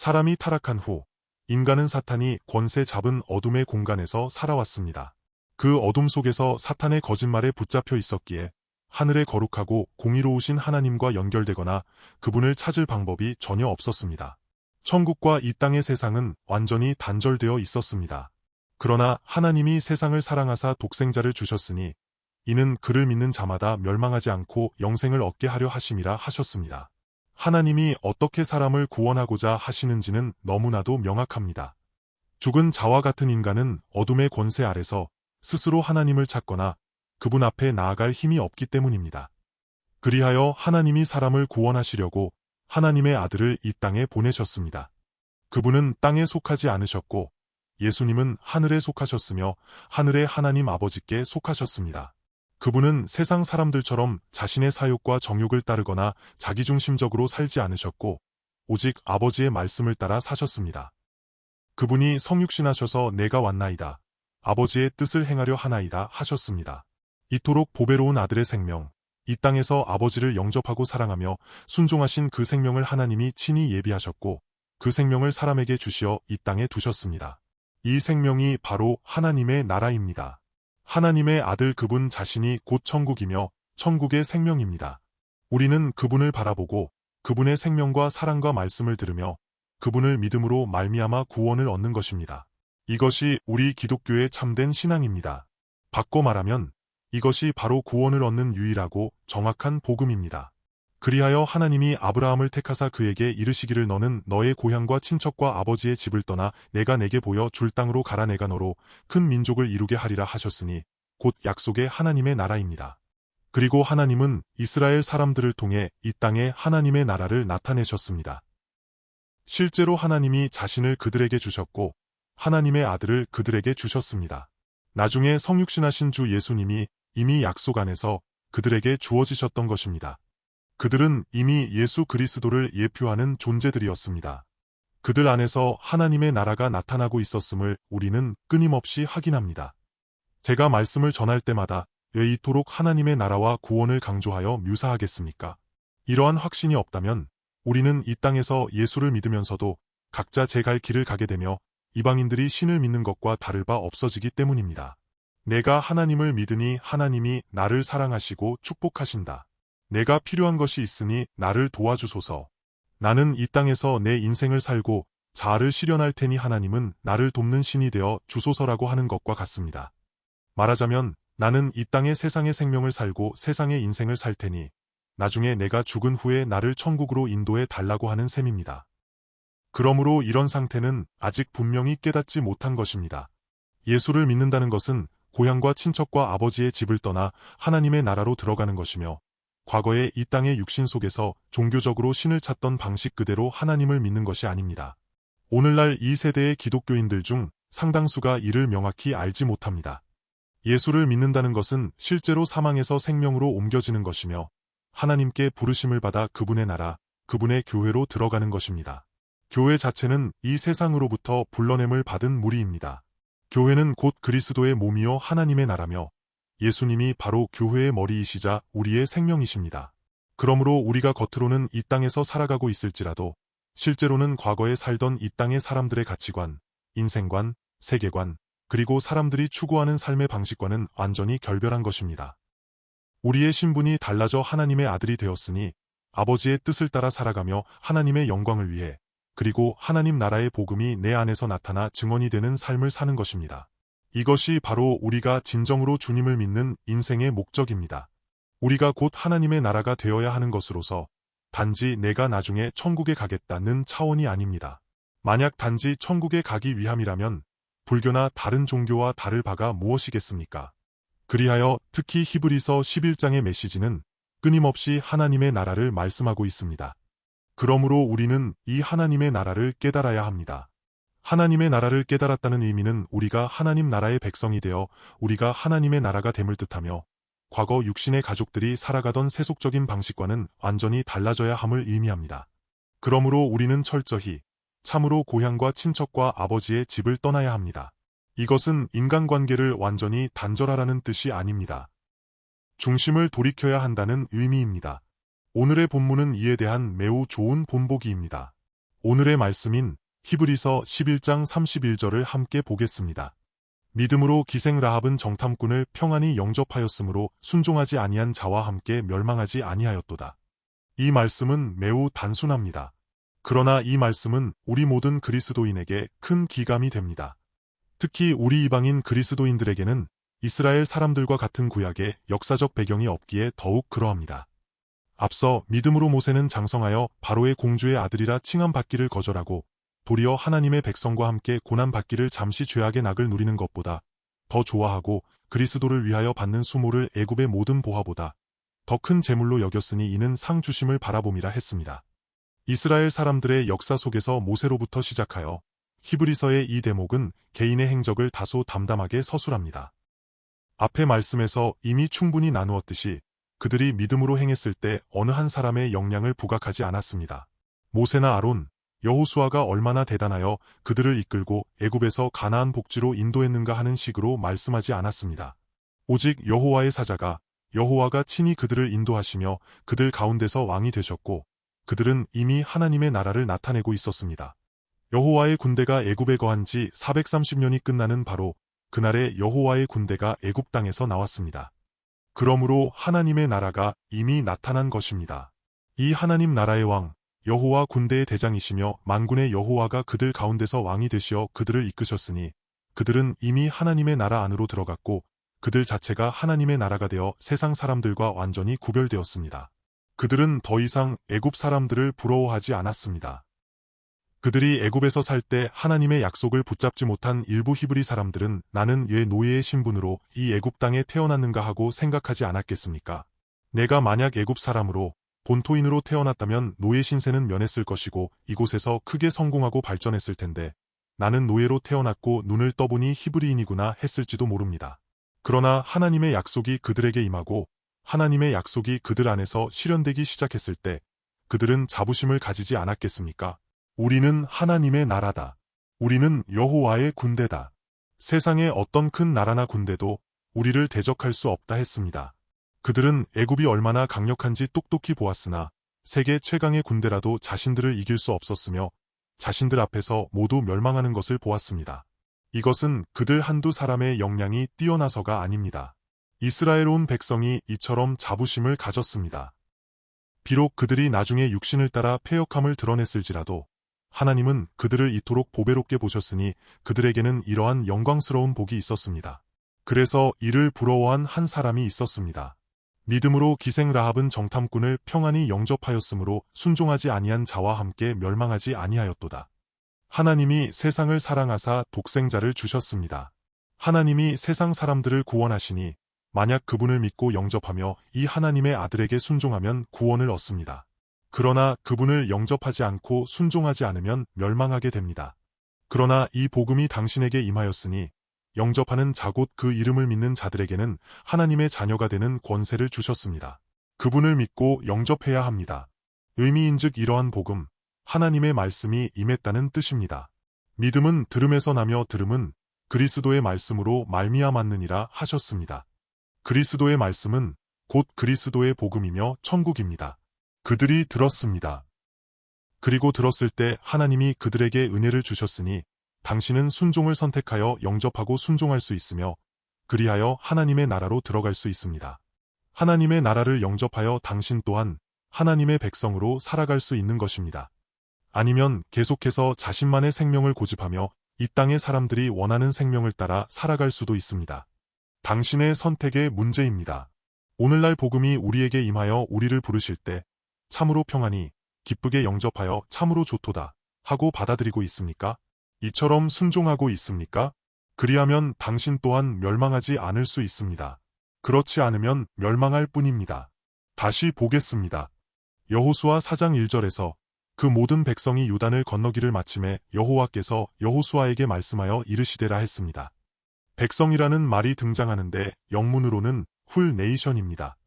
사람이 타락한 후 인간은 사탄이 권세 잡은 어둠의 공간에서 살아왔습니다. 그 어둠 속에서 사탄의 거짓말에 붙잡혀 있었기에 하늘의 거룩하고 공의로우신 하나님과 연결되거나 그분을 찾을 방법이 전혀 없었습니다. 천국과 이 땅의 세상은 완전히 단절되어 있었습니다. 그러나 하나님이 세상을 사랑하사 독생자를 주셨으니 이는 그를 믿는 자마다 멸망하지 않고 영생을 얻게 하려 하심이라 하셨습니다. 하나님이 어떻게 사람을 구원하고자 하시는지는 너무나도 명확합니다. 죽은 자와 같은 인간은 어둠의 권세 아래서 스스로 하나님을 찾거나 그분 앞에 나아갈 힘이 없기 때문입니다. 그리하여 하나님이 사람을 구원하시려고 하나님의 아들을 이 땅에 보내셨습니다. 그분은 땅에 속하지 않으셨고 예수님은 하늘에 속하셨으며 하늘의 하나님 아버지께 속하셨습니다. 그분은 세상 사람들처럼 자신의 사욕과 정욕을 따르거나 자기중심적으로 살지 않으셨고 오직 아버지의 말씀을 따라 사셨습니다. 그분이 성육신하셔서 내가 왔나이다. 아버지의 뜻을 행하려 하나이다 하셨습니다. 이토록 보배로운 아들의 생명, 이 땅에서 아버지를 영접하고 사랑하며 순종하신 그 생명을 하나님이 친히 예비하셨고 그 생명을 사람에게 주시어 이 땅에 두셨습니다. 이 생명이 바로 하나님의 나라입니다. 하나님의 아들 그분 자신이 곧 천국이며 천국의 생명입니다. 우리는 그분을 바라보고 그분의 생명과 사랑과 말씀을 들으며 그분을 믿음으로 말미암아 구원을 얻는 것입니다. 이것이 우리 기독교의 참된 신앙입니다. 바꿔 말하면 이것이 바로 구원을 얻는 유일하고 정확한 복음입니다. 그리하여 하나님이 아브라함을 택하사 그에게 이르시기를 너는 너의 고향과 친척과 아버지의 집을 떠나 내가 내게 보여 줄 땅으로 가라 내가 너로 큰 민족을 이루게 하리라 하셨으니 곧 약속의 하나님의 나라입니다. 그리고 하나님은 이스라엘 사람들을 통해 이 땅에 하나님의 나라를 나타내셨습니다. 실제로 하나님이 자신을 그들에게 주셨고 하나님의 아들을 그들에게 주셨습니다. 나중에 성육신하신 주 예수님이 이미 약속 안에서 그들에게 주어지셨던 것입니다. 그들은 이미 예수 그리스도를 예표하는 존재들이었습니다. 그들 안에서 하나님의 나라가 나타나고 있었음을 우리는 끊임없이 확인합니다. 제가 말씀을 전할 때마다 왜 이토록 하나님의 나라와 구원을 강조하여 묘사하겠습니까? 이러한 확신이 없다면 우리는 이 땅에서 예수를 믿으면서도 각자 제 갈 길을 가게 되며 이방인들이 신을 믿는 것과 다를 바 없어지기 때문입니다. 내가 하나님을 믿으니 하나님이 나를 사랑하시고 축복하신다. 내가 필요한 것이 있으니 나를 도와주소서. 나는 이 땅에서 내 인생을 살고 자아를 실현할 테니 하나님은 나를 돕는 신이 되어 주소서라고 하는 것과 같습니다. 말하자면 나는 이 땅의 세상의 생명을 살고 세상의 인생을 살 테니 나중에 내가 죽은 후에 나를 천국으로 인도해 달라고 하는 셈입니다. 그러므로 이런 상태는 아직 분명히 깨닫지 못한 것입니다. 예수를 믿는다는 것은 고향과 친척과 아버지의 집을 떠나 하나님의 나라로 들어가는 것이며 과거에 이 땅의 육신 속에서 종교적으로 신을 찾던 방식 그대로 하나님을 믿는 것이 아닙니다. 오늘날 이 세대의 기독교인들 중 상당수가 이를 명확히 알지 못합니다. 예수를 믿는다는 것은 실제로 사망에서 생명으로 옮겨지는 것이며 하나님께 부르심을 받아 그분의 나라, 그분의 교회로 들어가는 것입니다. 교회 자체는 이 세상으로부터 불러냄을 받은 무리입니다. 교회는 곧 그리스도의 몸이요 하나님의 나라며 예수님이 바로 교회의 머리이시자 우리의 생명이십니다. 그러므로 우리가 겉으로는 이 땅에서 살아가고 있을지라도 실제로는 과거에 살던 이 땅의 사람들의 가치관, 인생관, 세계관, 그리고 사람들이 추구하는 삶의 방식과는 완전히 결별한 것입니다. 우리의 신분이 달라져 하나님의 아들이 되었으니 아버지의 뜻을 따라 살아가며 하나님의 영광을 위해 그리고 하나님 나라의 복음이 내 안에서 나타나 증언이 되는 삶을 사는 것입니다. 이것이 바로 우리가 진정으로 주님을 믿는 인생의 목적입니다. 우리가 곧 하나님의 나라가 되어야 하는 것으로서 단지 내가 나중에 천국에 가겠다는 차원이 아닙니다. 만약 단지 천국에 가기 위함이라면 불교나 다른 종교와 다를 바가 무엇이겠습니까? 그리하여 특히 히브리서 11장의 메시지는 끊임없이 하나님의 나라를 말씀하고 있습니다. 그러므로 우리는 이 하나님의 나라를 깨달아야 합니다. 하나님의 나라를 깨달았다는 의미는 우리가 하나님 나라의 백성이 되어 우리가 하나님의 나라가 됨을 뜻하며 과거 육신의 가족들이 살아가던 세속적인 방식과는 완전히 달라져야 함을 의미합니다. 그러므로 우리는 철저히 참으로 고향과 친척과 아버지의 집을 떠나야 합니다. 이것은 인간관계를 완전히 단절하라는 뜻이 아닙니다. 중심을 돌이켜야 한다는 의미입니다. 오늘의 본문은 이에 대한 매우 좋은 본보기입니다. 오늘의 말씀인 히브리서 11장 31절을 함께 보겠습니다. 믿음으로 기생 라합은 정탐꾼을 평안히 영접하였으므로 순종하지 아니한 자와 함께 멸망하지 아니하였도다. 이 말씀은 매우 단순합니다. 그러나 이 말씀은 우리 모든 그리스도인에게 큰 기감이 됩니다. 특히 우리 이방인 그리스도인들에게는 이스라엘 사람들과 같은 구약의 역사적 배경이 없기에 더욱 그러합니다. 앞서 믿음으로 모세는 장성하여 바로의 공주의 아들이라 칭함받기를 거절하고 도리어 하나님의 백성과 함께 고난받기를 잠시 죄악의 낙을 누리는 것보다 더 좋아하고 그리스도를 위하여 받는 수모를 애굽의 모든 보화보다 더 큰 재물로 여겼으니 이는 상 주심을 바라봄이라 했습니다. 이스라엘 사람들의 역사 속에서 모세로부터 시작하여 히브리서의 이 대목은 개인의 행적을 다소 담담하게 서술합니다. 앞의 말씀에서 이미 충분히 나누었듯이 그들이 믿음으로 행했을 때 어느 한 사람의 역량을 부각하지 않았습니다. 모세나 아론, 여호수아가 얼마나 대단하여 그들을 이끌고 애굽에서 가나안 복지로 인도했는가 하는 식으로 말씀하지 않았습니다. 오직 여호와의 사자가 여호와가 친히 그들을 인도하시며 그들 가운데서 왕이 되셨고 그들은 이미 하나님의 나라를 나타내고 있었습니다. 여호와의 군대가 애굽에 거한 지 430년이 끝나는 바로 그날에 여호와의 군대가 애굽 땅에서 나왔습니다. 그러므로 하나님의 나라가 이미 나타난 것입니다. 이 하나님 나라의 왕, 여호와 군대의 대장이시며 만군의 여호와가 그들 가운데서 왕이 되시어 그들을 이끄셨으니 그들은 이미 하나님의 나라 안으로 들어갔고 그들 자체가 하나님의 나라가 되어 세상 사람들과 완전히 구별되었습니다. 그들은 더 이상 애굽 사람들을 부러워하지 않았습니다. 그들이 애굽에서 살 때 하나님의 약속을 붙잡지 못한 일부 히브리 사람들은 나는 왜 노예의 신분으로 이 애굽 땅에 태어났는가 하고 생각하지 않았겠습니까? 내가 만약 애굽 사람으로 본토인으로 태어났다면 노예 신세는 면했을 것이고 이곳에서 크게 성공하고 발전했을 텐데 나는 노예로 태어났고 눈을 떠보니 히브리인이구나 했을지도 모릅니다. 그러나 하나님의 약속이 그들에게 임하고 하나님의 약속이 그들 안에서 실현되기 시작했을 때 그들은 자부심을 가지지 않았겠습니까? 우리는 하나님의 나라다. 우리는 여호와의 군대다. 세상의 어떤 큰 나라나 군대도 우리를 대적할 수 없다 했습니다. 그들은 애굽이 얼마나 강력한지 똑똑히 보았으나 세계 최강의 군대라도 자신들을 이길 수 없었으며 자신들 앞에서 모두 멸망하는 것을 보았습니다. 이것은 그들 한두 사람의 역량이 뛰어나서가 아닙니다. 이스라엘 온 백성이 이처럼 자부심을 가졌습니다. 비록 그들이 나중에 육신을 따라 패역함을 드러냈을지라도 하나님은 그들을 이토록 보배롭게 보셨으니 그들에게는 이러한 영광스러운 복이 있었습니다. 그래서 이를 부러워한 한 사람이 있었습니다. 믿음으로 기생 라합은 정탐꾼을 평안히 영접하였으므로 순종하지 아니한 자와 함께 멸망하지 아니하였도다. 하나님이 세상을 사랑하사 독생자를 주셨습니다. 하나님이 세상 사람들을 구원하시니 만약 그분을 믿고 영접하며 이 하나님의 아들에게 순종하면 구원을 얻습니다. 그러나 그분을 영접하지 않고 순종하지 않으면 멸망하게 됩니다. 그러나 이 복음이 당신에게 임하였으니 영접하는 자 곧 그 이름을 믿는 자들에게는 하나님의 자녀가 되는 권세를 주셨습니다. 그분을 믿고 영접해야 합니다. 의미인즉 이러한 복음, 하나님의 말씀이 임했다는 뜻입니다. 믿음은 들음에서 나며 들음은 그리스도의 말씀으로 말미암았느니라 하셨습니다. 그리스도의 말씀은 곧 그리스도의 복음이며 천국입니다. 그들이 들었습니다. 그리고 들었을 때 하나님이 그들에게 은혜를 주셨으니 당신은 순종을 선택하여 영접하고 순종할 수 있으며 그리하여 하나님의 나라로 들어갈 수 있습니다. 하나님의 나라를 영접하여 당신 또한 하나님의 백성으로 살아갈 수 있는 것입니다. 아니면 계속해서 자신만의 생명을 고집하며 이 땅의 사람들이 원하는 생명을 따라 살아갈 수도 있습니다. 당신의 선택의 문제입니다. 오늘날 복음이 우리에게 임하여 우리를 부르실 때 참으로 평안히 기쁘게 영접하여 참으로 좋도다 하고 받아들이고 있습니까? 이처럼 순종하고 있습니까? 그리하면 당신 또한 멸망하지 않을 수 있습니다. 그렇지 않으면 멸망할 뿐입니다. 다시 보겠습니다. 여호수아 4장 1절에서 그 모든 백성이 요단을 건너기를 마침에 여호와께서 여호수아에게 말씀하여 이르시되라 했습니다. 백성이라는 말이 등장하는데 영문으로는 훌 네이션입니다.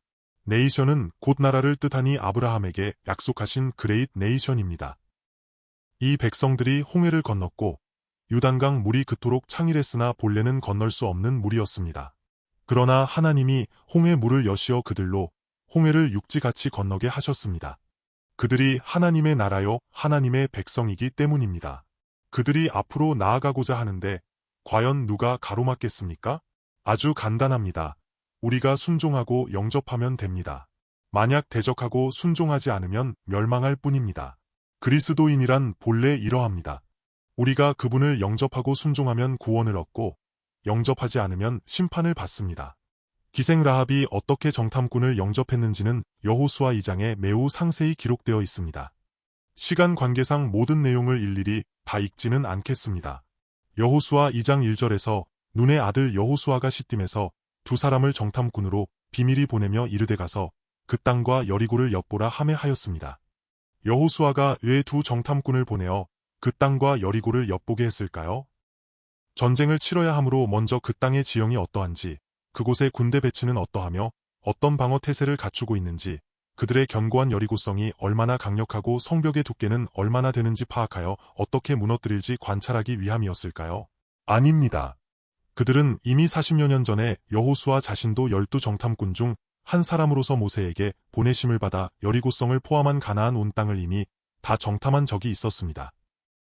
네이션은 곧 나라를 뜻하니 아브라함에게 약속하신 그레이트 네이션입니다. 이 백성들이 홍해를 건넜고 요단강 물이 그토록 창일했으나 본래는 건널 수 없는 물이었습니다. 그러나 하나님이 홍해 물을 여시어 그들로 홍해를 육지같이 건너게 하셨습니다. 그들이 하나님의 나라요 하나님의 백성이기 때문입니다. 그들이 앞으로 나아가고자 하는데 과연 누가 가로막겠습니까? 아주 간단합니다. 우리가 순종하고 영접하면 됩니다. 만약 대적하고 순종하지 않으면 멸망할 뿐입니다. 그리스도인이란 본래 이러합니다. 우리가 그분을 영접하고 순종하면 구원을 얻고 영접하지 않으면 심판을 받습니다. 기생 라합이 어떻게 정탐꾼을 영접했는지는 여호수아 2장에 매우 상세히 기록되어 있습니다. 시간 관계상 모든 내용을 일일이 다 읽지는 않겠습니다. 여호수아 2장 1절에서 눈의 아들 여호수아가 시딤에서 두 사람을 정탐꾼으로 비밀히 보내며 이르되 가서 그 땅과 여리고를 엿보라 하매 하였습니다. 여호수아가 왜 두 정탐꾼을 보내어 그 땅과 여리고를 엿보게 했을까요? 전쟁을 치러야 하므로 먼저 그 땅의 지형이 어떠한지, 그곳의 군대 배치는 어떠하며 어떤 방어 태세를 갖추고 있는지, 그들의 견고한 여리고성이 얼마나 강력하고 성벽의 두께는 얼마나 되는지 파악하여 어떻게 무너뜨릴지 관찰하기 위함이었을까요? 아닙니다. 그들은 이미 40여 년 전에 여호수아 자신도 12 정탐꾼 중 한 사람으로서 모세에게 보내심을 받아 여리고성을 포함한 가나안 온 땅을 이미 다 정탐한 적이 있었습니다.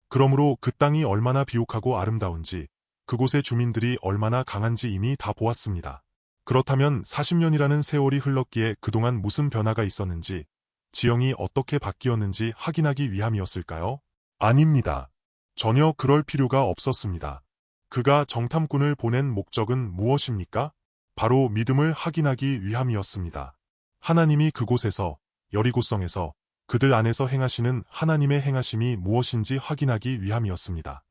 그러므로 그 땅이 얼마나 비옥하고 아름다운지, 그곳의 주민들이 얼마나 강한지 이미 다 보았습니다. 그렇다면 40년이라는 세월이 흘렀기에 그동안 무슨 변화가 있었는지, 지형이 어떻게 바뀌었는지 확인하기 위함이었을까요? 아닙니다. 전혀 그럴 필요가 없었습니다. 그가 정탐꾼을 보낸 목적은 무엇입니까? 바로 믿음을 확인하기 위함이었습니다. 하나님이 그곳에서, 여리고성에서, 그들 안에서 행하시는 하나님의 행하심이 무엇인지 확인하기 위함이었습니다.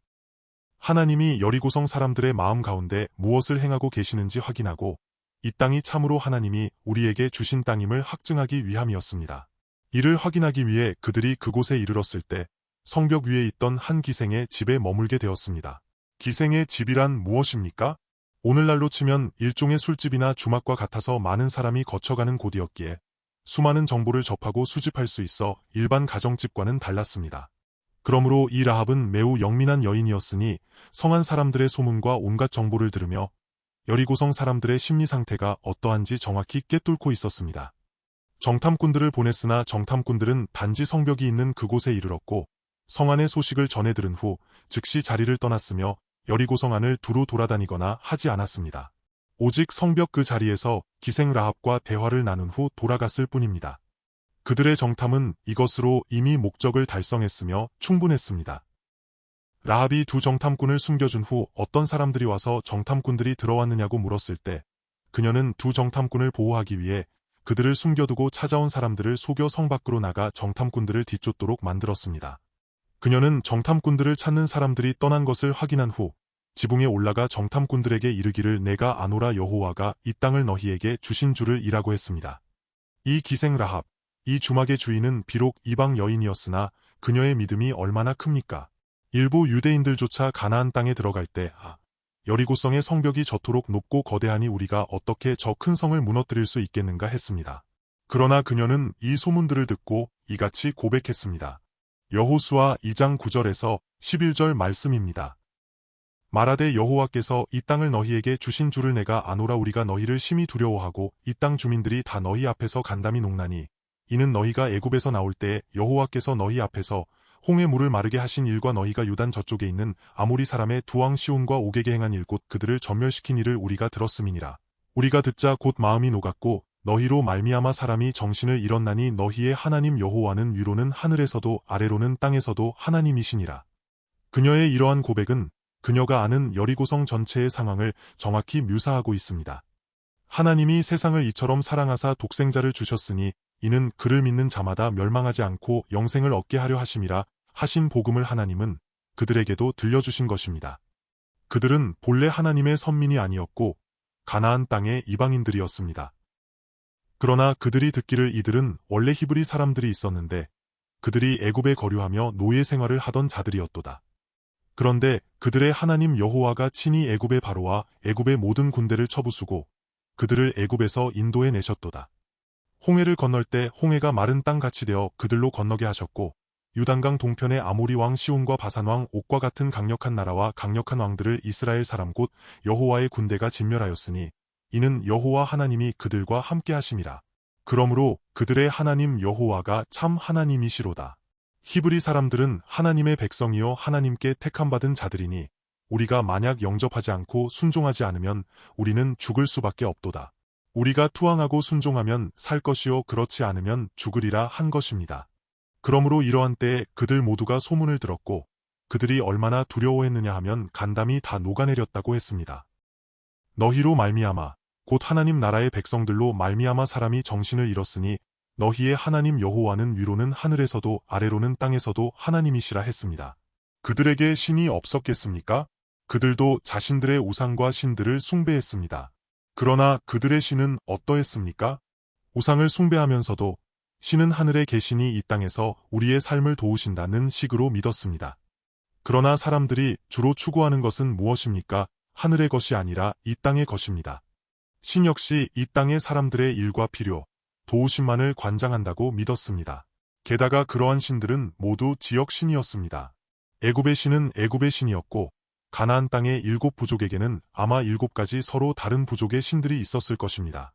하나님이 여리고성 사람들의 마음 가운데 무엇을 행하고 계시는지 확인하고 이 땅이 참으로 하나님이 우리에게 주신 땅임을 확증하기 위함이었습니다. 이를 확인하기 위해 그들이 그곳에 이르렀을 때 성벽 위에 있던 한 기생의 집에 머물게 되었습니다. 기생의 집이란 무엇입니까? 오늘날로 치면 일종의 술집이나 주막과 같아서 많은 사람이 거쳐가는 곳이었기에 수많은 정보를 접하고 수집할 수 있어 일반 가정집과는 달랐습니다. 그러므로 이 라합은 매우 영민한 여인이었으니 성한 사람들의 소문과 온갖 정보를 들으며 여리고성 사람들의 심리 상태가 어떠한지 정확히 꿰뚫고 있었습니다. 정탐꾼들을 보냈으나 정탐꾼들은 단지 성벽이 있는 그곳에 이르렀고 성 안의 소식을 전해 들은 후 즉시 자리를 떠났으며 여리고성 안을 두루 돌아다니거나 하지 않았습니다. 오직 성벽 그 자리에서 기생 라합과 대화를 나눈 후 돌아갔을 뿐입니다. 그들의 정탐은 이것으로 이미 목적을 달성했으며 충분했습니다. 라합이 두 정탐꾼을 숨겨준 후 어떤 사람들이 와서 정탐꾼들이 들어왔느냐고 물었을 때 그녀는 두 정탐꾼을 보호하기 위해 그들을 숨겨두고 찾아온 사람들을 속여 성 밖으로 나가 정탐꾼들을 뒤쫓도록 만들었습니다. 그녀는 정탐꾼들을 찾는 사람들이 떠난 것을 확인한 후 지붕에 올라가 정탐꾼들에게 이르기를 내가 아노라 여호와가 이 땅을 너희에게 주신 줄을 이라고 했습니다. 이 기생 라합, 이 주막의 주인은 비록 이방 여인이었으나 그녀의 믿음이 얼마나 큽니까? 일부 유대인들조차 가나안 땅에 들어갈 때 여리고성의 성벽이 저토록 높고 거대하니 우리가 어떻게 저 큰 성을 무너뜨릴 수 있겠는가 했습니다. 그러나 그녀는 이 소문들을 듣고 이같이 고백했습니다. 여호수아 2장 9절에서 11절 말씀입니다. 말하되 여호와께서 이 땅을 너희에게 주신 줄을 내가 아노라 우리가 너희를 심히 두려워하고 이 땅 주민들이 다 너희 앞에서 간담이 녹나니 이는 너희가 애굽에서 나올 때에 여호와께서 너희 앞에서 홍해 물을 마르게 하신 일과 너희가 유단 저쪽에 있는 아모리 사람의 두 왕 시온과 오게게 행한 일 곧 그들을 전멸시킨 일을 우리가 들었음이니라. 우리가 듣자 곧 마음이 녹았고 너희로 말미암아 사람이 정신을 잃었나니 너희의 하나님 여호와는 위로는 하늘에서도 아래로는 땅에서도 하나님이시니라. 그녀의 이러한 고백은 그녀가 아는 여리고성 전체의 상황을 정확히 묘사하고 있습니다. 하나님이 세상을 이처럼 사랑하사 독생자를 주셨으니 이는 그를 믿는 자마다 멸망하지 않고 영생을 얻게 하려 하심이라 하신 복음을 하나님은 그들에게도 들려주신 것입니다. 그들은 본래 하나님의 선민이 아니었고 가나안 땅의 이방인들이었습니다. 그러나 그들이 듣기를 이들은 원래 히브리 사람들이 있었는데 그들이 애굽에 거류하며 노예 생활을 하던 자들이었도다. 그런데 그들의 하나님 여호와가 친히 애굽의 바로와 애굽의 모든 군대를 쳐부수고 그들을 애굽에서 인도해 내셨도다. 홍해를 건널 때 홍해가 마른 땅같이 되어 그들로 건너게 하셨고 유단강 동편의 아모리 왕 시온과 바산 왕 옥과 같은 강력한 나라와 강력한 왕들을 이스라엘 사람 곧 여호와의 군대가 진멸하였으니 이는 여호와 하나님이 그들과 함께 하심이라. 그러므로 그들의 하나님 여호와가 참 하나님이시로다. 히브리 사람들은 하나님의 백성이요 하나님께 택함받은 자들이니 우리가 만약 영접하지 않고 순종하지 않으면 우리는 죽을 수밖에 없도다. 우리가 투항하고 순종하면 살 것이요 그렇지 않으면 죽으리라 한 것입니다. 그러므로 이러한 때에 그들 모두가 소문을 들었고 그들이 얼마나 두려워했느냐 하면 간담이 다 녹아내렸다고 했습니다. 너희로 말미암아 곧 하나님 나라의 백성들로 말미암아 사람이 정신을 잃었으니 너희의 하나님 여호와는 위로는 하늘에서도 아래로는 땅에서도 하나님이시라 했습니다. 그들에게 신이 없었겠습니까? 그들도 자신들의 우상과 신들을 숭배했습니다. 그러나 그들의 신은 어떠했습니까? 우상을 숭배하면서도 신은 하늘에 계시니 이 땅에서 우리의 삶을 도우신다는 식으로 믿었습니다. 그러나 사람들이 주로 추구하는 것은 무엇입니까? 하늘의 것이 아니라 이 땅의 것입니다. 신 역시 이 땅의 사람들의 일과 필요, 도우심만을 관장한다고 믿었습니다. 게다가 그러한 신들은 모두 지역 신이었습니다. 애굽의 신은 애굽의 신이었고 가나안 땅의 7부족에게는 아마 7가지 서로 다른 부족의 신들이 있었을 것입니다.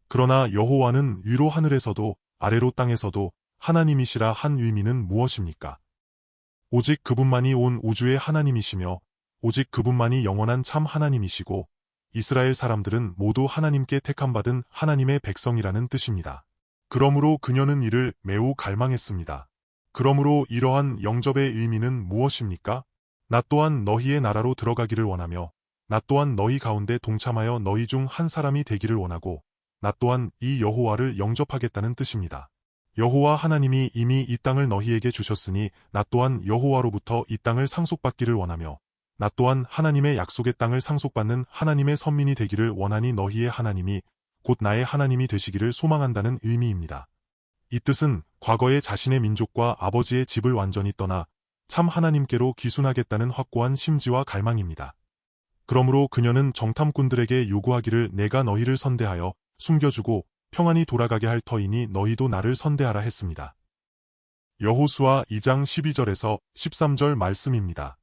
그러나 여호와는 위로 하늘에서도 아래로 땅에서도 하나님이시라 한 의미는 무엇입니까? 오직 그분만이 온 우주의 하나님이시며 오직 그분만이 영원한 참 하나님이시고 이스라엘 사람들은 모두 하나님께 택함받은 하나님의 백성이라는 뜻입니다. 그러므로 그녀는 이를 매우 갈망했습니다. 그러므로 이러한 영접의 의미는 무엇입니까? 나 또한 너희의 나라로 들어가기를 원하며 나 또한 너희 가운데 동참하여 너희 중 한 사람이 되기를 원하고 나 또한 이 여호와를 영접하겠다는 뜻입니다. 여호와 하나님이 이미 이 땅을 너희에게 주셨으니 나 또한 여호와로부터 이 땅을 상속받기를 원하며 나 또한 하나님의 약속의 땅을 상속받는 하나님의 선민이 되기를 원하니 너희의 하나님이 곧 나의 하나님이 되시기를 소망한다는 의미입니다. 이 뜻은 과거의 자신의 민족과 아버지의 집을 완전히 떠나 참 하나님께로 귀순하겠다는 확고한 심지와 갈망입니다. 그러므로 그녀는 정탐꾼들에게 요구하기를 내가 너희를 선대하여 숨겨주고 평안히 돌아가게 할 터이니 너희도 나를 선대하라 했습니다. 여호수아 2장 12절에서 13절 말씀입니다.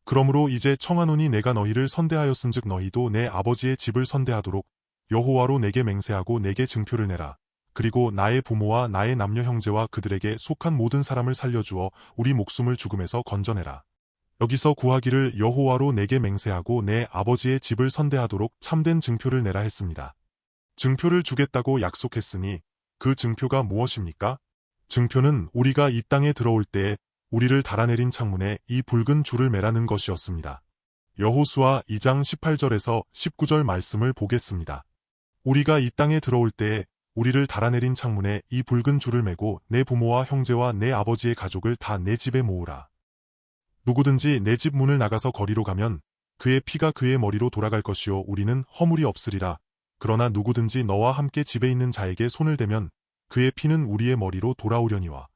그러므로 이제 청하노니 내가 너희를 선대하였은즉 너희도 내 아버지의 집을 선대하도록 여호와로 내게 맹세하고 내게 증표를 내라. 그리고 나의 부모와 나의 남녀 형제와 그들에게 속한 모든 사람을 살려주어 우리 목숨을 죽음에서 건져내라. 여기서 구하기를 여호와로 내게 맹세하고 내 아버지의 집을 선대하도록 참된 증표를 내라 했습니다. 증표를 주겠다고 약속했으니 그 증표가 무엇입니까? 증표는 우리가 이 땅에 들어올 때에 우리를 달아내린 창문에 이 붉은 줄을 매라는 것이었습니다. 여호수아 2장 18절에서 19절 말씀을 보겠습니다. 우리가 이 땅에 들어올 때에 우리를 달아내린 창문에 이 붉은 줄을 매고 내 부모와 형제와 내 아버지의 가족을 다 내 집에 모으라. 누구든지 내 집 문을 나가서 거리로 가면 그의 피가 그의 머리로 돌아갈 것이요 우리는 허물이 없으리라. 그러나 누구든지 너와 함께 집에 있는 자에게 손을 대면 그의 피는 우리의 머리로 돌아오려니와.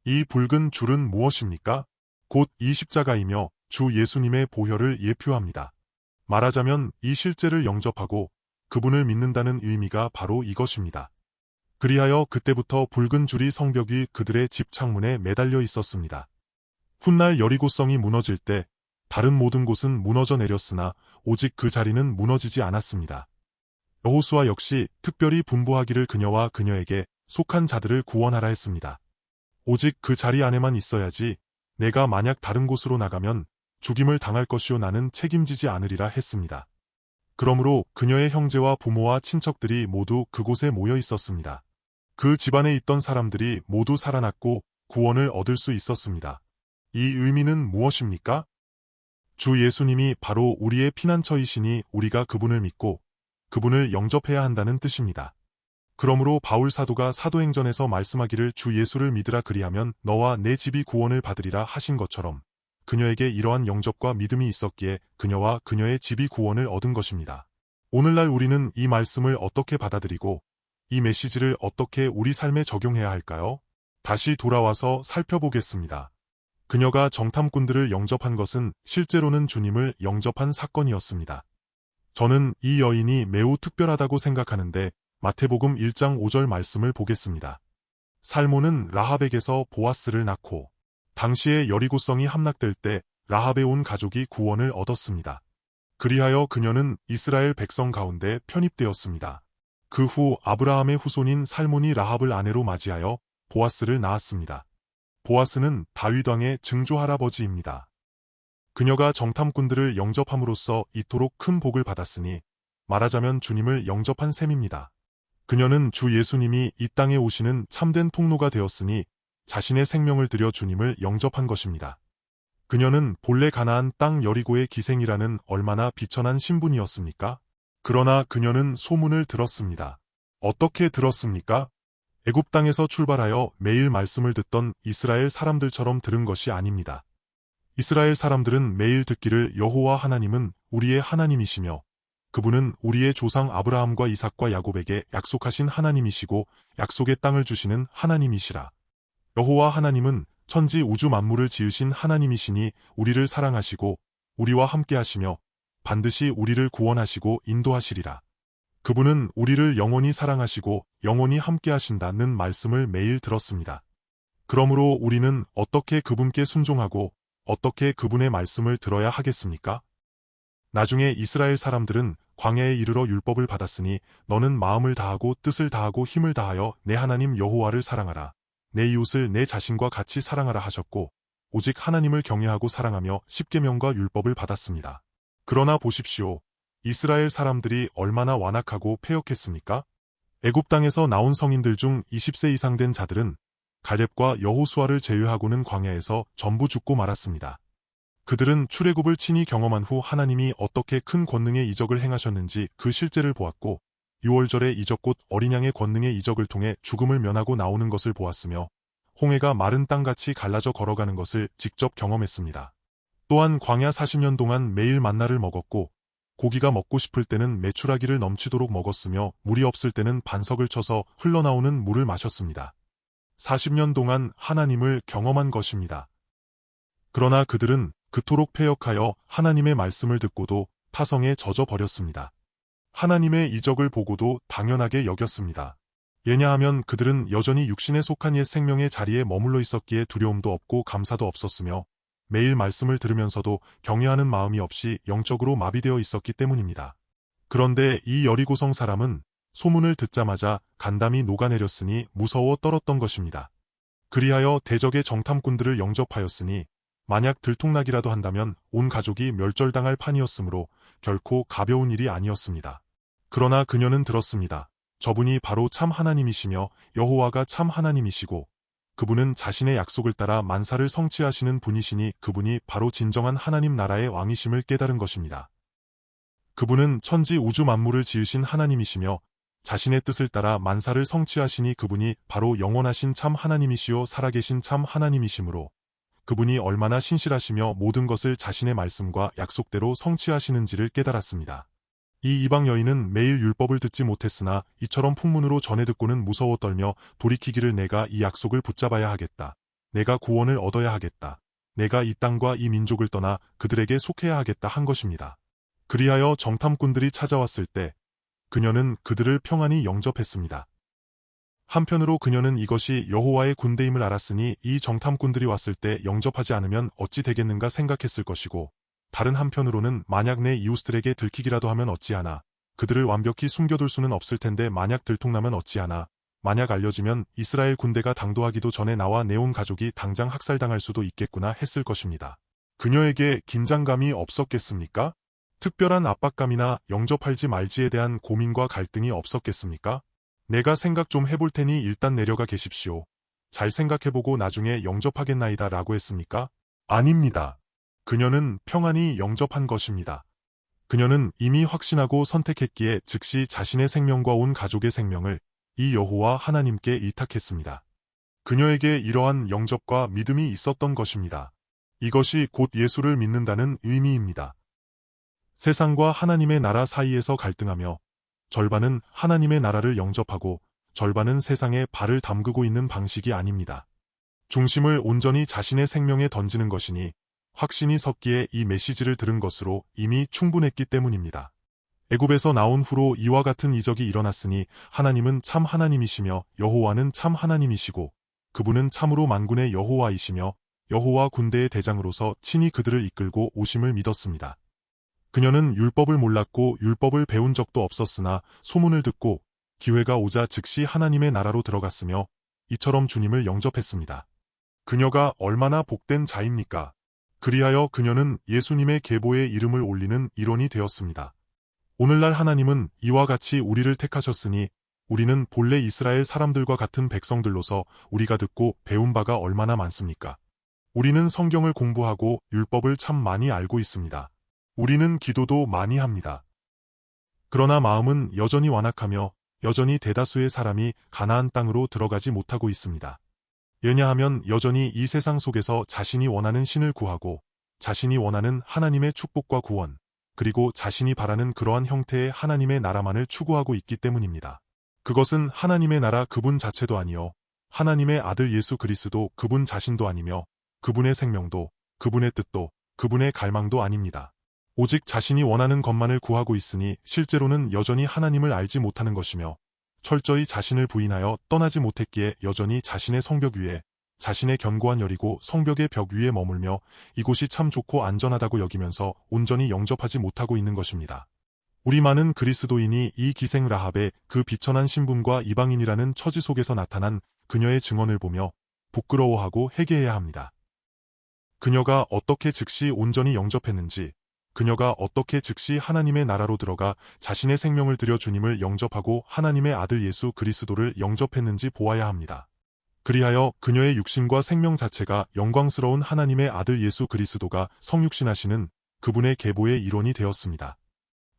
이 붉은 줄은 무엇입니까? 곧 이 십자가이며 주 예수님의 보혈을 예표합니다. 말하자면 이 실제를 영접하고 그분을 믿는다는 의미가 바로 이것입니다. 그리하여 그때부터 붉은 줄이 성벽 위 그들의 집 창문에 매달려 있었습니다. 훗날 여리고성이 무너질 때 다른 모든 곳은 무너져 내렸으나 오직 그 자리는 무너지지 않았습니다. 여호수아 역시 특별히 분부하기를 그녀와 그녀에게 속한 자들을 구원하라 했습니다. 오직 그 자리 안에만 있어야지 내가 만약 다른 곳으로 나가면 죽임을 당할 것이요 나는 책임지지 않으리라 했습니다. 그러므로 그녀의 형제와 부모와 친척들이 모두 그곳에 모여 있었습니다. 그 집안에 있던 사람들이 모두 살아났고 구원을 얻을 수 있었습니다. 이 의미는 무엇입니까? 주 예수님이 바로 우리의 피난처이시니 우리가 그분을 믿고 그분을 영접해야 한다는 뜻입니다. 그러므로 바울 사도가 사도행전에서 말씀하기를 주 예수를 믿으라 그리하면 너와 내 집이 구원을 받으리라 하신 것처럼 그녀에게 이러한 영접과 믿음이 있었기에 그녀와 그녀의 집이 구원을 얻은 것입니다. 오늘날 우리는 이 말씀을 어떻게 받아들이고 이 메시지를 어떻게 우리 삶에 적용해야 할까요? 다시 돌아와서 살펴보겠습니다. 그녀가 정탐꾼들을 영접한 것은 실제로는 주님을 영접한 사건이었습니다. 저는 이 여인이 매우 특별하다고 생각하는데 마태복음 1장 5절 말씀을 보겠습니다. 살몬은 라합에게서 보아스를 낳고 당시에 여리고성이 함락될 때 라합에 온 가족이 구원을 얻었습니다. 그리하여 그녀는 이스라엘 백성 가운데 편입되었습니다. 그 후 아브라함의 후손인 살몬이 라합을 아내로 맞이하여 보아스를 낳았습니다. 보아스는 다윗 왕의 증조 할아버지입니다. 그녀가 정탐꾼들을 영접함으로써 이토록 큰 복을 받았으니 말하자면 주님을 영접한 셈입니다. 그녀는 주 예수님이 이 땅에 오시는 참된 통로가 되었으니 자신의 생명을 들여 주님을 영접한 것입니다. 그녀는 본래 가나안 땅 여리고의 기생이라는 얼마나 비천한 신분이었습니까? 그러나 그녀는 소문을 들었습니다. 어떻게 들었습니까? 애굽 땅에서 출발하여 매일 말씀을 듣던 이스라엘 사람들처럼 들은 것이 아닙니다. 이스라엘 사람들은 매일 듣기를 여호와 하나님은 우리의 하나님이시며 그분은 우리의 조상 아브라함과 이삭과 야곱에게 약속하신 하나님이시고 약속의 땅을 주시는 하나님이시라. 여호와 하나님은 천지 우주 만물을 지으신 하나님이시니 우리를 사랑하시고 우리와 함께 하시며 반드시 우리를 구원하시고 인도하시리라. 그분은 우리를 영원히 사랑하시고 영원히 함께 하신다는 말씀을 매일 들었습니다. 그러므로 우리는 어떻게 그분께 순종하고 어떻게 그분의 말씀을 들어야 하겠습니까? 나중에 이스라엘 사람들은 광야에 이르러 율법을 받았으니 너는 마음을 다하고 뜻을 다하고 힘을 다하여 내 하나님 여호와를 사랑하라. 내 이웃을 내 자신과 같이 사랑하라 하셨고 오직 하나님을 경외하고 사랑하며 십계명과 율법을 받았습니다. 그러나 보십시오. 이스라엘 사람들이 얼마나 완악하고 패역했습니까? 애굽 땅에서 나온 성인들 중 20세 이상 된 자들은 갈렙과 여호수아를 제외하고는 광야에서 전부 죽고 말았습니다. 그들은 출애굽을 친히 경험한 후 하나님이 어떻게 큰 권능의 이적을 행하셨는지 그 실제를 보았고 6월절의 이적 곧 어린 양의 권능의 이적을 통해 죽음을 면하고 나오는 것을 보았으며 홍해가 마른 땅같이 갈라져 걸어가는 것을 직접 경험했습니다. 또한 광야 40년 동안 매일 만나를 먹었고 고기가 먹고 싶을 때는 메추라기를 넘치도록 먹었으며 물이 없을 때는 반석을 쳐서 흘러나오는 물을 마셨습니다. 40년 동안 하나님을 경험한 것입니다. 그러나 그들은 그토록 패역하여 하나님의 말씀을 듣고도 타성에 젖어버렸습니다. 하나님의 이적을 보고도 당연하게 여겼습니다. 왜냐하면 그들은 여전히 육신에 속한 옛 생명의 자리에 머물러 있었기에 두려움도 없고 감사도 없었으며 매일 말씀을 들으면서도 경외하는 마음이 없이 영적으로 마비되어 있었기 때문입니다. 그런데 이 여리고성 사람은 소문을 듣자마자 간담이 녹아내렸으니 무서워 떨었던 것입니다. 그리하여 대적의 정탐꾼들을 영접하였으니 만약 들통나기라도 한다면 온 가족이 멸절당할 판이었으므로 결코 가벼운 일이 아니었습니다. 그러나 그녀는 들었습니다. 저분이 바로 참 하나님이시며 여호와가 참 하나님이시고 그분은 자신의 약속을 따라 만사를 성취하시는 분이시니 그분이 바로 진정한 하나님 나라의 왕이심을 깨달은 것입니다. 그분은 천지 우주 만물을 지으신 하나님이시며 자신의 뜻을 따라 만사를 성취하시니 그분이 바로 영원하신 참 하나님이시요 살아계신 참 하나님이시므로 그분이 얼마나 신실하시며 모든 것을 자신의 말씀과 약속대로 성취하시는지를 깨달았습니다. 이 이방 여인은 매일 율법을 듣지 못했으나 이처럼 풍문으로 전해 듣고는 무서워 떨며 돌이키기를 내가 이 약속을 붙잡아야 하겠다. 내가 구원을 얻어야 하겠다. 내가 이 땅과 이 민족을 떠나 그들에게 속해야 하겠다 한 것입니다. 그리하여 정탐꾼들이 찾아왔을 때 그녀는 그들을 평안히 영접했습니다. 한편으로 그녀는 이것이 여호와의 군대임을 알았으니 이 정탐꾼들이 왔을 때 영접하지 않으면 어찌 되겠는가 생각했을 것이고 다른 한편으로는 만약 내 이웃들에게 들키기라도 하면 어찌하나 그들을 완벽히 숨겨둘 수는 없을 텐데 만약 들통나면 어찌하나 만약 알려지면 이스라엘 군대가 당도하기도 전에 나와 내 온 가족이 당장 학살당할 수도 있겠구나 했을 것입니다. 그녀에게 긴장감이 없었겠습니까? 특별한 압박감이나 영접할지 말지에 대한 고민과 갈등이 없었겠습니까? 내가 생각 좀 해볼 테니 일단 내려가 계십시오. 잘 생각해보고 나중에 영접하겠나이다 라고 했습니까? 아닙니다. 그녀는 평안히 영접한 것입니다. 그녀는 이미 확신하고 선택했기에 즉시 자신의 생명과 온 가족의 생명을 이 여호와 하나님께 일탁했습니다. 그녀에게 이러한 영접과 믿음이 있었던 것입니다. 이것이 곧 예수를 믿는다는 의미입니다. 세상과 하나님의 나라 사이에서 갈등하며 절반은 하나님의 나라를 영접하고 절반은 세상에 발을 담그고 있는 방식이 아닙니다. 중심을 온전히 자신의 생명에 던지는 것이니 확신이 섰기에 이 메시지를 들은 것으로 이미 충분했기 때문입니다. 애굽에서 나온 후로 이와 같은 이적이 일어났으니 하나님은 참 하나님이시며 여호와는 참 하나님이시고 그분은 참으로 만군의 여호와이시며 여호와 군대의 대장으로서 친히 그들을 이끌고 오심을 믿었습니다. 그녀는 율법을 몰랐고 율법을 배운 적도 없었으나 소문을 듣고 기회가 오자 즉시 하나님의 나라로 들어갔으며 이처럼 주님을 영접했습니다. 그녀가 얼마나 복된 자입니까? 그리하여 그녀는 예수님의 계보에 이름을 올리는 일원이 되었습니다. 오늘날 하나님은 이와 같이 우리를 택하셨으니 우리는 본래 이스라엘 사람들과 같은 백성들로서 우리가 듣고 배운 바가 얼마나 많습니까? 우리는 성경을 공부하고 율법을 참 많이 알고 있습니다. 우리는 기도도 많이 합니다. 그러나 마음은 여전히 완악하며 여전히 대다수의 사람이 가나안 땅으로 들어가지 못하고 있습니다. 왜냐하면 여전히 이 세상 속에서 자신이 원하는 신을 구하고 자신이 원하는 하나님의 축복과 구원, 그리고 자신이 바라는 그러한 형태의 하나님의 나라만을 추구하고 있기 때문입니다. 그것은 하나님의 나라 그분 자체도 아니요 하나님의 아들 예수 그리스도 그분 자신도 아니며 그분의 생명도, 그분의 뜻도, 그분의 갈망도 아닙니다. 오직 자신이 원하는 것만을 구하고 있으니 실제로는 여전히 하나님을 알지 못하는 것이며 철저히 자신을 부인하여 떠나지 못했기에 여전히 자신의 성벽 위에, 자신의 견고한 열이고 성벽의 벽 위에 머물며 이곳이 참 좋고 안전하다고 여기면서 온전히 영접하지 못하고 있는 것입니다. 우리 많은 그리스도인이 이 기생 라합의 그 비천한 신분과 이방인이라는 처지 속에서 나타난 그녀의 증언을 보며 부끄러워하고 회개해야 합니다. 그녀가 어떻게 즉시 온전히 영접했는지, 그녀가 어떻게 즉시 하나님의 나라로 들어가 자신의 생명을 들여 주님을 영접하고 하나님의 아들 예수 그리스도를 영접했는지 보아야 합니다. 그리하여 그녀의 육신과 생명 자체가 영광스러운 하나님의 아들 예수 그리스도가 성육신하시는 그분의 계보의 일원이 되었습니다.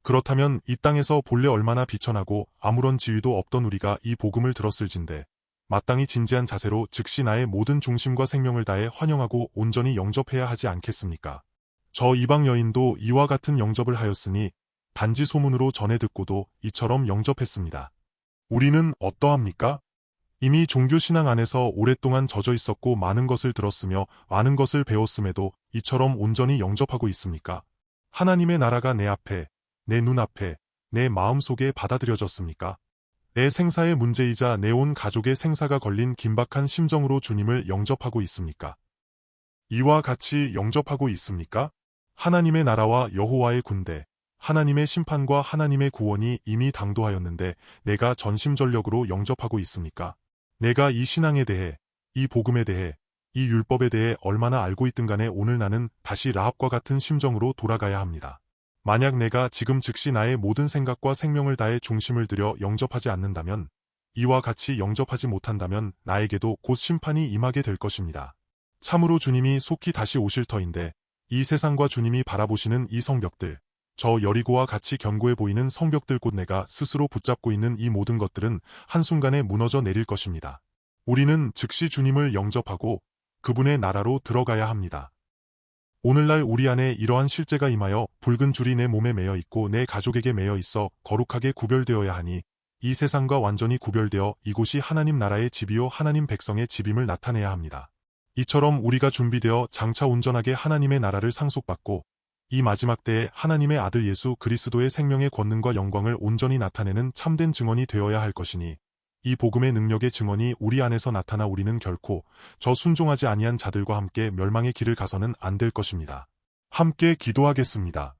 그렇다면 이 땅에서 본래 얼마나 비천하고 아무런 지위도 없던 우리가 이 복음을 들었을진데 마땅히 진지한 자세로 즉시 나의 모든 중심과 생명을 다해 환영하고 온전히 영접해야 하지 않겠습니까? 저 이방 여인도 이와 같은 영접을 하였으니 단지 소문으로 전해 듣고도 이처럼 영접했습니다. 우리는 어떠합니까? 이미 종교신앙 안에서 오랫동안 젖어 있었고 많은 것을 들었으며 많은 것을 배웠음에도 이처럼 온전히 영접하고 있습니까? 하나님의 나라가 내 앞에, 내 눈앞에, 내 마음속에 받아들여졌습니까? 내 생사의 문제이자 내 온 가족의 생사가 걸린 긴박한 심정으로 주님을 영접하고 있습니까? 이와 같이 영접하고 있습니까? 하나님의 나라와 여호와의 군대, 하나님의 심판과 하나님의 구원이 이미 당도하였는데 내가 전심전력으로 영접하고 있습니까? 내가 이 신앙에 대해, 이 복음에 대해, 이 율법에 대해 얼마나 알고 있든 간에 오늘 나는 다시 라합과 같은 심정으로 돌아가야 합니다. 만약 내가 지금 즉시 나의 모든 생각과 생명을 다해 중심을 들여 영접하지 않는다면, 이와 같이 영접하지 못한다면 나에게도 곧 심판이 임하게 될 것입니다. 참으로 주님이 속히 다시 오실 터인데 이 세상과 주님이 바라보시는 이 성벽들, 저 여리고와 같이 견고해 보이는 성벽들 곧 내가 스스로 붙잡고 있는 이 모든 것들은 한순간에 무너져 내릴 것입니다. 우리는 즉시 주님을 영접하고 그분의 나라로 들어가야 합니다. 오늘날 우리 안에 이러한 실제가 임하여 붉은 줄이 내 몸에 매여 있고 내 가족에게 매여 있어 거룩하게 구별되어야 하니 이 세상과 완전히 구별되어 이곳이 하나님 나라의 집이요 하나님 백성의 집임을 나타내야 합니다. 이처럼 우리가 준비되어 장차 온전하게 하나님의 나라를 상속받고 이 마지막 때에 하나님의 아들 예수 그리스도의 생명의 권능과 영광을 온전히 나타내는 참된 증언이 되어야 할 것이니 이 복음의 능력의 증언이 우리 안에서 나타나 우리는 결코 저 순종하지 아니한 자들과 함께 멸망의 길을 가서는 안 될 것입니다. 함께 기도하겠습니다.